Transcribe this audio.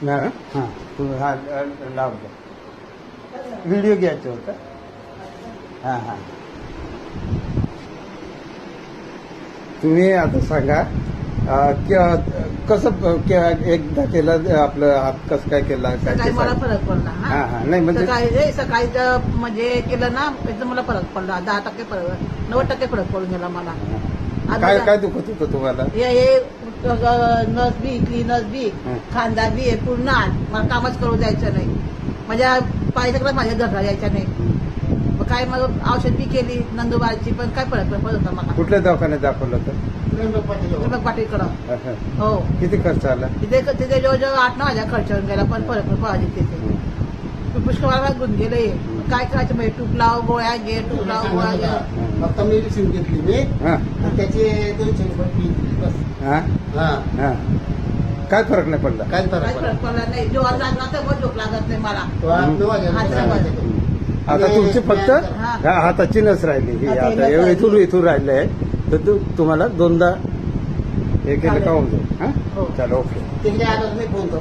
हां तुम्ही हा लाव द्या. व्हिडिओ घ्यायचा होता. हां हां तुम्ही आता सांगा कसं एकदा केलं आपलं हात कसं काय केला काय सकाळी ते मला सांगा. फरक पडला. हां हां नाही म्हणजे सकाळी म्हणजे केलं ना एकदम मला फरक पडला. 10% फरक, 90% फरक पडून गेला मला. काय काय दुखत होतं तुम्हाला? हे नस बी इकली, नस बी खांदा बी आहे पूर्ण आत. मला कामच करू द्यायचं नाही. माझ्या पायच्याकडे माझ्या घरला यायच्या नाही. मग काय मग औषध बी केली नंदुबारची, पण काय फरक पडत होता मला. कुठल्या दवाखान्यात दाखवलं होतं? पाटीलकडं. हो किती खर्च आला? तिथे जवळजवळ 8-9 हजार खर्च होऊन गेला, पण फरक पडायचे तिथे. पुष्कळ गुण गेले. काय करायचं म्हणजे तूप लाव गोळ्या घे, तूप लाव गोळ्या घे. आता मेडिसिन घेतली मी, त्याचे 200 रुपये फी बस. हां काय फरक नाही पडला? काय काय फरक पडला नाही. जेव्हा लागला तर मग झोप लागत नाही मला. आता तुमची फक्त हाताची नस राहिली ही. आता इथून राहिलं आहे तर तुम्हाला 2दा हे केलं का होऊन जाईल. हां चला ओके. तिकडे आलं मी फोन करू.